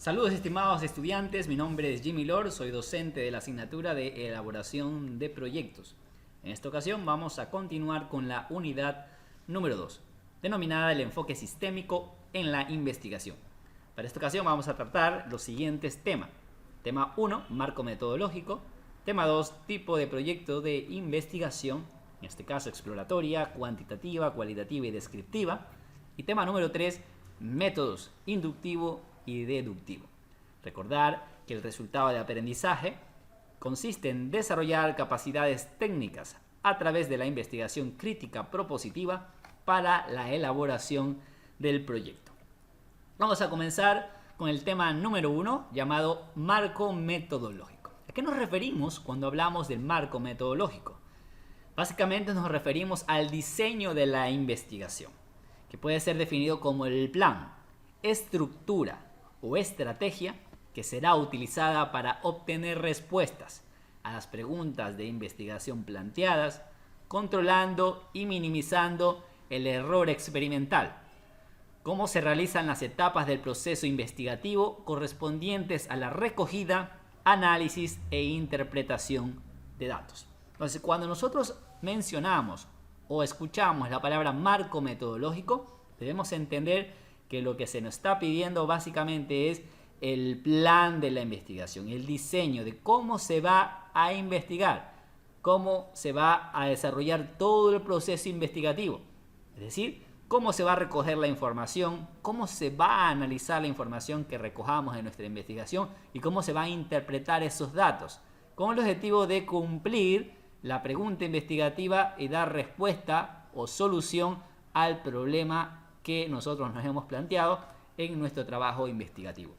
Saludos estimados estudiantes, mi nombre es Jimmy Lord, soy docente de la asignatura de elaboración de proyectos. En esta ocasión vamos a continuar con la unidad número 2, denominada el enfoque sistémico en la investigación. Para esta ocasión vamos a tratar los siguientes temas. Tema 1, marco metodológico. Tema 2, tipo de proyecto de investigación, en este caso exploratoria, cuantitativa, cualitativa y descriptiva. Y tema número 3, métodos inductivo y deductivo. Recordar que el resultado de aprendizaje consiste en desarrollar capacidades técnicas a través de la investigación crítica propositiva para la elaboración del proyecto. Vamos a comenzar con el tema número 1, llamado marco metodológico. ¿A qué nos referimos cuando hablamos del marco metodológico? Básicamente nos referimos al diseño de la investigación, que puede ser definido como el plan, estructura o estrategia que será utilizada para obtener respuestas a las preguntas de investigación planteadas, controlando y minimizando el error experimental. Cómo se realizan las etapas del proceso investigativo correspondientes a la recogida, análisis e interpretación de datos. Entonces, cuando nosotros mencionamos o escuchamos la palabra marco metodológico, debemos entender que lo que se nos está pidiendo básicamente es el plan de la investigación, el diseño de cómo se va a investigar, cómo se va a desarrollar todo el proceso investigativo, es decir, cómo se va a recoger la información, cómo se va a analizar la información que recojamos en nuestra investigación y cómo se va a interpretar esos datos, con el objetivo de cumplir la pregunta investigativa y dar respuesta o solución al problema que nosotros nos hemos planteado en nuestro trabajo investigativo.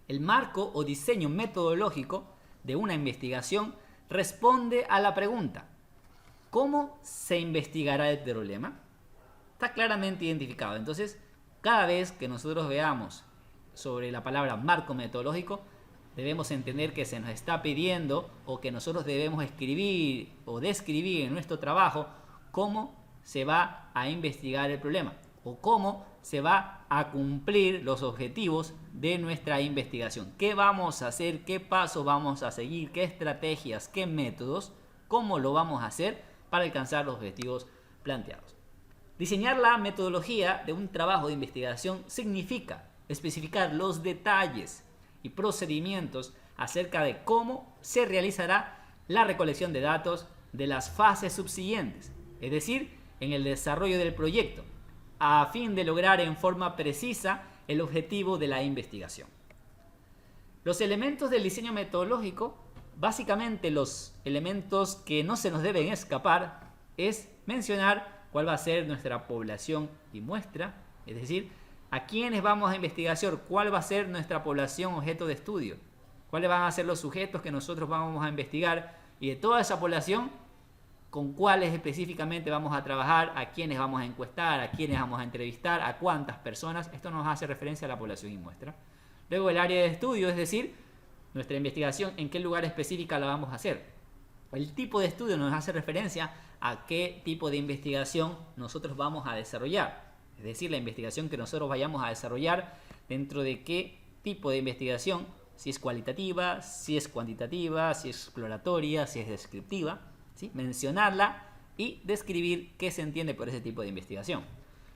El marco o diseño metodológico de una investigación responde a la pregunta: ¿cómo se investigará el problema? Está claramente identificado. Entonces, cada vez que nosotros veamos sobre la palabra marco metodológico, debemos entender que se nos está pidiendo o que nosotros debemos escribir o describir en nuestro trabajo cómo se va a investigar el problema o cómo se va a cumplir los objetivos de nuestra investigación. ¿Qué vamos a hacer? ¿Qué pasos vamos a seguir? ¿Qué estrategias? ¿Qué métodos? ¿Cómo lo vamos a hacer para alcanzar los objetivos planteados? Diseñar la metodología de un trabajo de investigación significa especificar los detalles y procedimientos acerca de cómo se realizará la recolección de datos de las fases subsiguientes, es decir, en el desarrollo del proyecto, a fin de lograr en forma precisa el objetivo de la investigación. Los elementos del diseño metodológico, básicamente los elementos que no se nos deben escapar, es mencionar cuál va a ser nuestra población y muestra, es decir, a quiénes vamos a investigar, cuál va a ser nuestra población objeto de estudio, cuáles van a ser los sujetos que nosotros vamos a investigar y de toda esa población, con cuáles específicamente vamos a trabajar, a quiénes vamos a encuestar, a quiénes vamos a entrevistar, a cuántas personas. Esto nos hace referencia a la población y muestra. Luego el área de estudio, es decir, nuestra investigación, en qué lugar específica la vamos a hacer. El tipo de estudio nos hace referencia a qué tipo de investigación nosotros vamos a desarrollar. Es decir, la investigación que nosotros vayamos a desarrollar dentro de qué tipo de investigación, si es cualitativa, si es cuantitativa, si es exploratoria, si es descriptiva. ¿Sí? Mencionarla y describir qué se entiende por ese tipo de investigación.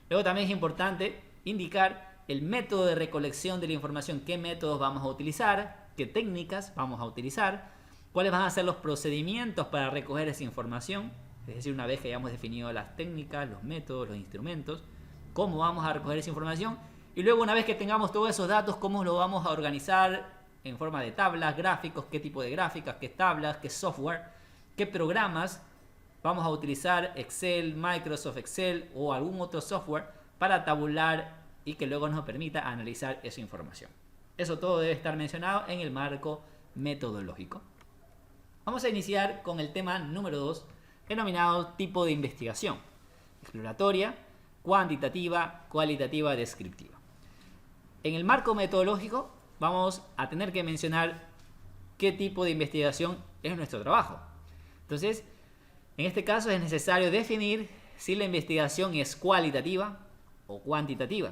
Luego también es importante indicar el método de recolección de la información, qué métodos vamos a utilizar, qué técnicas vamos a utilizar, cuáles van a ser los procedimientos para recoger esa información, es decir, una vez que hayamos definido las técnicas, los métodos, los instrumentos, cómo vamos a recoger esa información y luego una vez que tengamos todos esos datos, cómo lo vamos a organizar en forma de tablas, gráficos, qué tipo de gráficas, qué tablas, qué software, qué programas vamos a utilizar, Excel, Microsoft Excel o algún otro software para tabular y que luego nos permita analizar esa información. Eso todo debe estar mencionado en el marco metodológico. Vamos a iniciar con el tema número 2, denominado tipo de investigación: exploratoria, cuantitativa, cualitativa, descriptiva. En el marco metodológico vamos a tener que mencionar qué tipo de investigación es nuestro trabajo. Entonces, en este caso es necesario definir si la investigación es cualitativa o cuantitativa.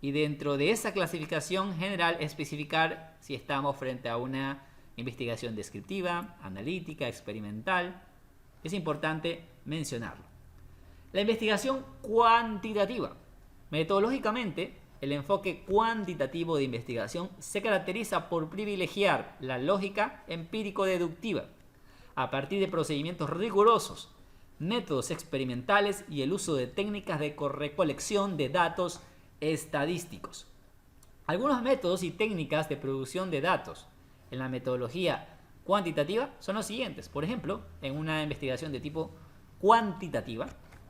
y dentro de esa clasificación general especificar si estamos frente a una investigación descriptiva, analítica, experimental. Es importante mencionarlo. La investigación cuantitativa. Metodológicamente, el enfoque cuantitativo de investigación se caracteriza por privilegiar la lógica empírico-deductiva a partir de procedimientos rigurosos, métodos experimentales y el uso de técnicas de recolección de datos estadísticos. Algunos métodos y técnicas de producción de datos en la metodología cuantitativa son los siguientes. Por ejemplo, en una investigación de tipo cuantitativa,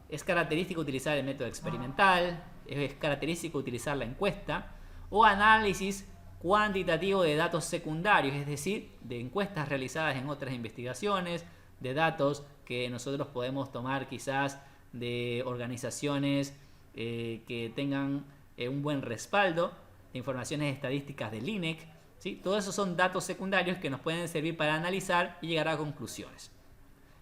es característico utilizar el método experimental, es característico utilizar la encuesta o análisis cuantitativo de datos secundarios, es decir, de encuestas realizadas en otras investigaciones, de datos que nosotros podemos tomar quizás de organizaciones que tengan un buen respaldo, de informaciones estadísticas del INEC, ¿sí? Todos esos son datos secundarios que nos pueden servir para analizar y llegar a conclusiones.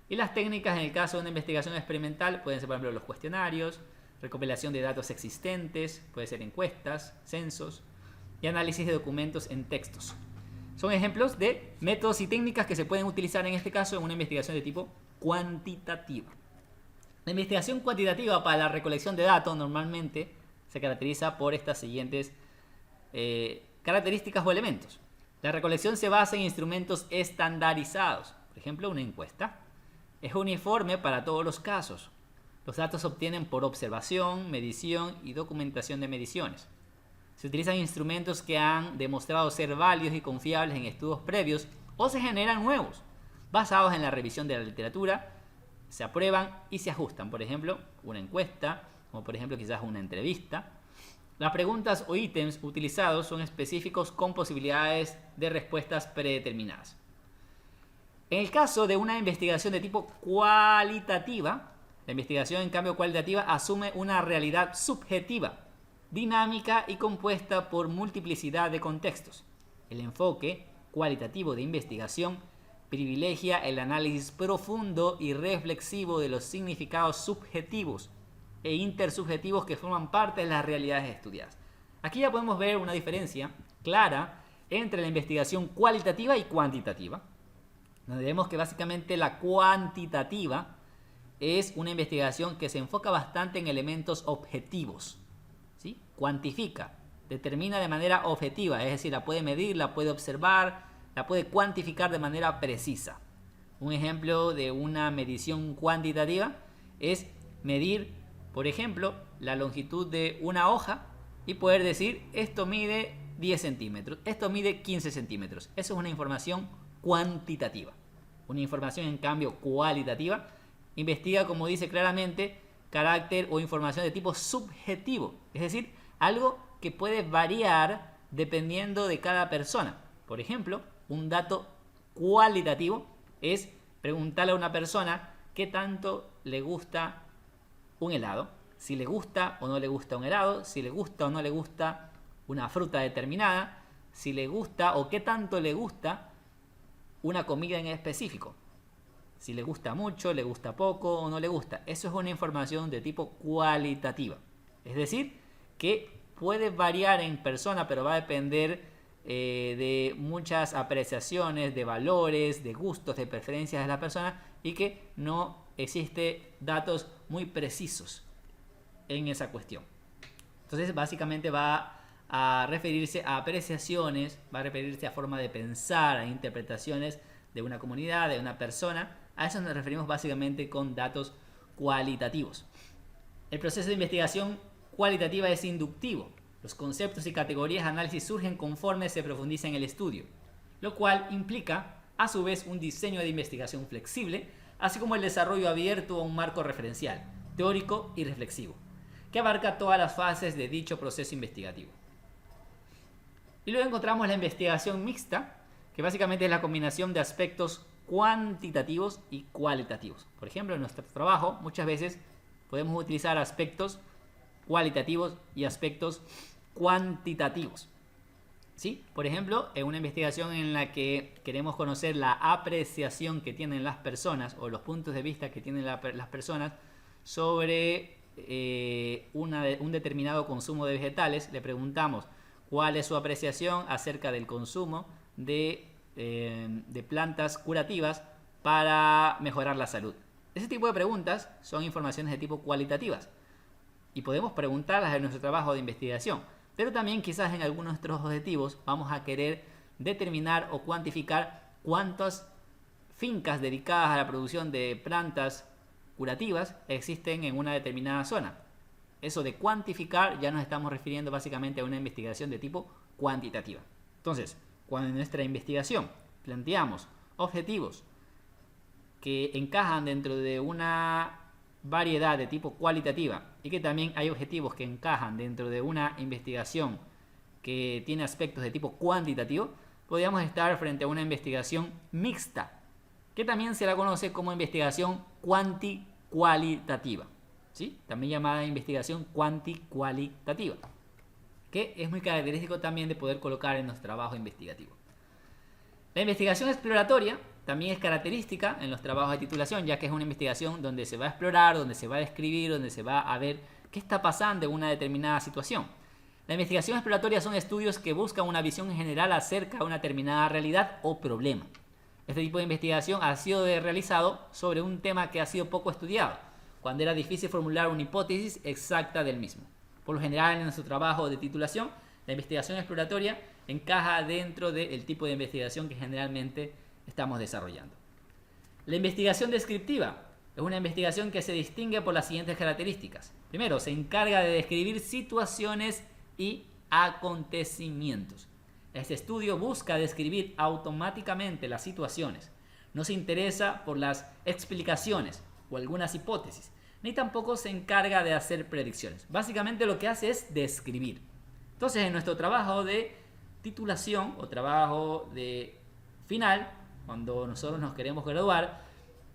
Y las técnicas en el caso de una investigación experimental pueden ser, por ejemplo, los cuestionarios, recopilación de datos existentes, puede ser encuestas, censos y análisis de documentos en textos. Son ejemplos de métodos y técnicas que se pueden utilizar en este caso en una investigación de tipo cuantitativa. La investigación cuantitativa para la recolección de datos normalmente se caracteriza por estas siguientes características o elementos. La recolección se basa en instrumentos estandarizados, por ejemplo, una encuesta. Es uniforme para todos los casos. Los datos se obtienen por observación, medición y documentación de mediciones. Se utilizan instrumentos que han demostrado ser válidos y confiables en estudios previos o se generan nuevos, basados en la revisión de la literatura, se aprueban y se ajustan. Por ejemplo, una encuesta, como por ejemplo quizás una entrevista. Las preguntas o ítems utilizados son específicos con posibilidades de respuestas predeterminadas. En el caso de una investigación de tipo cualitativa, la investigación en cambio cualitativa asume una realidad subjetiva, dinámica y compuesta por multiplicidad de contextos. El enfoque cualitativo de investigación privilegia el análisis profundo y reflexivo de los significados subjetivos e intersubjetivos que forman parte de las realidades estudiadas. Aquí ya podemos ver una diferencia clara entre la investigación cualitativa y cuantitativa. Donde vemos que básicamente la cuantitativa es una investigación que se enfoca bastante en elementos objetivos, ¿sí? Cuantifica, determina de manera objetiva, es decir, la puede medir, la puede observar, la puede cuantificar de manera precisa. Un ejemplo de una medición cuantitativa es medir, por ejemplo, la longitud de una hoja y poder decir esto mide 10 centímetros, esto mide 15 centímetros. Eso es una información cuantitativa. Una información en cambio cualitativa investiga, como dice claramente, carácter o información de tipo subjetivo, es decir, algo que puede variar dependiendo de cada persona. Por ejemplo, un dato cualitativo es preguntarle a una persona qué tanto le gusta un helado, si le gusta o no le gusta un helado, si le gusta o no le gusta una fruta determinada, si le gusta o qué tanto le gusta una comida en específico. Si le gusta mucho, le gusta poco o no le gusta. Eso es una información de tipo cualitativa. Es decir, que puede variar en persona, pero va a depender de muchas apreciaciones, de valores, de gustos, de preferencias de la persona y que no existe datos muy precisos en esa cuestión. Entonces, básicamente va a referirse a apreciaciones, va a referirse a forma de pensar, a interpretaciones de una comunidad, de una persona. A eso nos referimos básicamente con datos cualitativos. El proceso de investigación cualitativa es inductivo. Los conceptos y categorías de análisis surgen conforme se profundiza en el estudio, lo cual implica, a su vez, un diseño de investigación flexible, así como el desarrollo abierto a un marco referencial, teórico y reflexivo, que abarca todas las fases de dicho proceso investigativo. Y luego encontramos la investigación mixta, que básicamente es la combinación de aspectos cuantitativos y cualitativos. Por ejemplo, en nuestro trabajo muchas veces podemos utilizar aspectos cualitativos y aspectos cuantitativos. ¿Sí? Por ejemplo, en una investigación en la que queremos conocer la apreciación que tienen las personas o los puntos de vista que tienen las personas sobre un determinado consumo de vegetales, le preguntamos cuál es su apreciación acerca del consumo de plantas curativas para mejorar la salud. Ese tipo de preguntas son informaciones de tipo cualitativas y podemos preguntarlas en nuestro trabajo de investigación, pero también quizás en algunos de nuestros objetivos vamos a querer determinar o cuantificar cuántas fincas dedicadas a la producción de plantas curativas existen en una determinada zona. Eso de cuantificar ya nos estamos refiriendo básicamente a una investigación de tipo cuantitativa. Entonces, cuando en nuestra investigación planteamos objetivos que encajan dentro de una variedad de tipo cualitativa y que también hay objetivos que encajan dentro de una investigación que tiene aspectos de tipo cuantitativo, podríamos estar frente a una investigación mixta, que también se la conoce como investigación cuanti-cualitativa, ¿sí? También llamada investigación cuanti-cualitativa, que es muy característico también de poder colocar en nuestro trabajo investigativo. La investigación exploratoria también es característica en los trabajos de titulación, ya que es una investigación donde se va a explorar, donde se va a describir, donde se va a ver qué está pasando en una determinada situación. La investigación exploratoria son estudios que buscan una visión general acerca de una determinada realidad o problema. Este tipo de investigación ha sido realizado sobre un tema que ha sido poco estudiado, cuando era difícil formular una hipótesis exacta del mismo. Por lo general, en nuestro trabajo de titulación, la investigación exploratoria encaja dentro del tipo de investigación que generalmente estamos desarrollando. La investigación descriptiva es una investigación que se distingue por las siguientes características. Primero, se encarga de describir situaciones y acontecimientos. Este estudio busca describir automáticamente las situaciones. No se interesa por las explicaciones o algunas hipótesis, ni tampoco se encarga de hacer predicciones. Básicamente lo que hace es describir. Entonces, en nuestro trabajo de titulación o trabajo de final, cuando nosotros nos queremos graduar,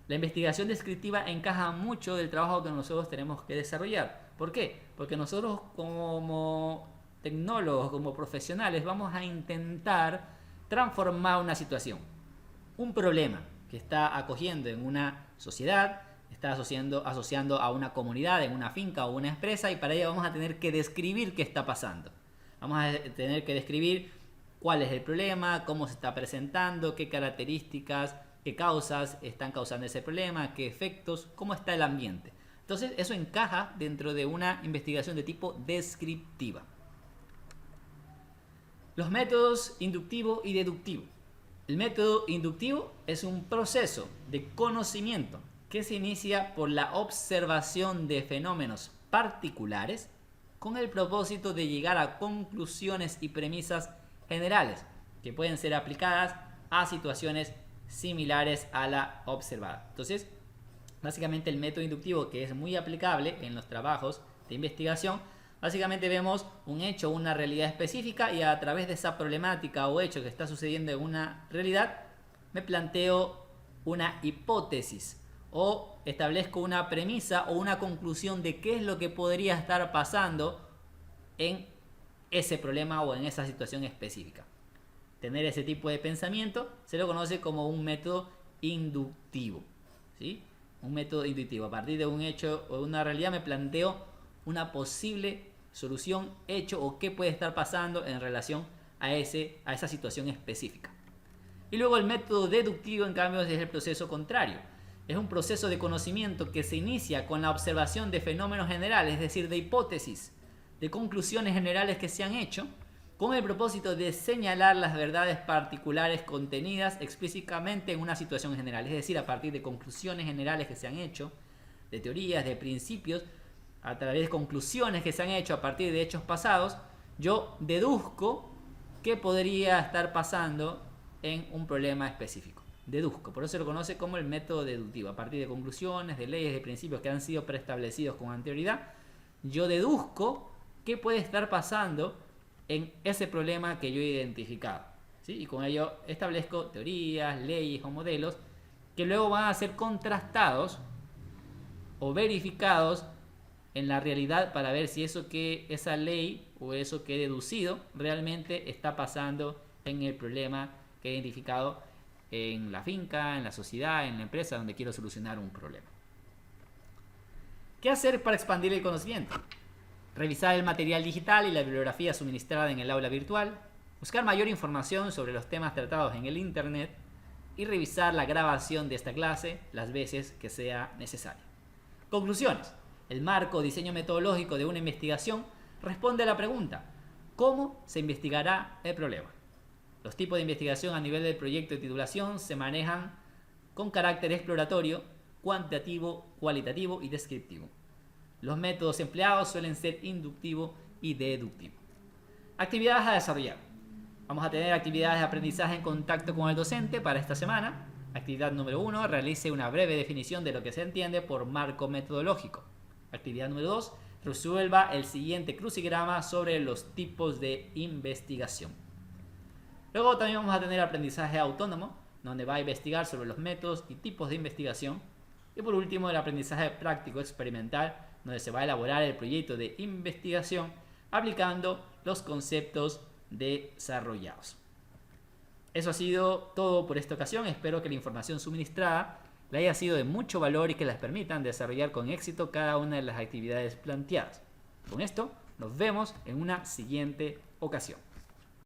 la investigación descriptiva encaja mucho del trabajo que nosotros tenemos que desarrollar. ¿Por qué? Porque nosotros como tecnólogos, como profesionales, vamos a intentar transformar una situación, un problema que está acogiendo en una sociedad, está asociando a una comunidad, en una finca o una empresa, y para ello vamos a tener que describir qué está pasando. Vamos a tener que describir cuál es el problema, cómo se está presentando, qué características, qué causas están causando ese problema, qué efectos, cómo está el ambiente. Entonces, eso encaja dentro de una investigación de tipo descriptiva. Los métodos inductivo y deductivo. El método inductivo es un proceso de conocimiento que se inicia por la observación de fenómenos particulares con el propósito de llegar a conclusiones y premisas generales que pueden ser aplicadas a situaciones similares a la observada. Entonces, básicamente el método inductivo, que es muy aplicable en los trabajos de investigación, básicamente vemos un hecho, una realidad específica, y a través de esa problemática o hecho que está sucediendo en una realidad, me planteo una hipótesis o establezco una premisa o una conclusión de qué es lo que podría estar pasando en ese problema o en esa situación específica. Tener ese tipo de pensamiento se lo conoce como un método inductivo, ¿sí? Un método inductivo. A partir de un hecho o una realidad me planteo una posible solución, hecho o qué puede estar pasando en relación a esa situación específica. Y luego el método deductivo, en cambio, es el proceso contrario. Es un proceso de conocimiento que se inicia con la observación de fenómenos generales, es decir, de hipótesis, de conclusiones generales que se han hecho, con el propósito de señalar las verdades particulares contenidas explícitamente en una situación general. Es decir, a partir de conclusiones generales que se han hecho, de teorías, de principios, a través de conclusiones que se han hecho a partir de hechos pasados, yo deduzco qué podría estar pasando en un problema específico. Deduzco, por eso se lo conoce como el método deductivo. A partir de conclusiones, de leyes, de principios que han sido preestablecidos con anterioridad, yo deduzco qué puede estar pasando en ese problema que yo he identificado, ¿sí? Y con ello establezco teorías, leyes o modelos que luego van a ser contrastados o verificados en la realidad para ver si esa ley o eso que he deducido realmente está pasando en el problema que he identificado en la finca, en la sociedad, en la empresa donde quiero solucionar un problema. ¿Qué hacer para expandir el conocimiento? Revisar el material digital y la bibliografía suministrada en el aula virtual, buscar mayor información sobre los temas tratados en el Internet y revisar la grabación de esta clase las veces que sea necesario. Conclusiones. El marco o diseño metodológico de una investigación responde a la pregunta: ¿cómo se investigará el problema? Los tipos de investigación a nivel del proyecto de titulación se manejan con carácter exploratorio, cuantitativo, cualitativo y descriptivo. Los métodos empleados suelen ser inductivo y deductivo. Actividades a desarrollar. Vamos a tener actividades de aprendizaje en contacto con el docente para esta semana. Actividad número 1, realice una breve definición de lo que se entiende por marco metodológico. Actividad número 2, resuelva el siguiente crucigrama sobre los tipos de investigación. Luego también vamos a tener aprendizaje autónomo, donde va a investigar sobre los métodos y tipos de investigación. Y por último, el aprendizaje práctico experimental, donde se va a elaborar el proyecto de investigación aplicando los conceptos desarrollados. Eso ha sido todo por esta ocasión. Espero que la información suministrada le haya sido de mucho valor y que les permitan desarrollar con éxito cada una de las actividades planteadas. Con esto, nos vemos en una siguiente ocasión.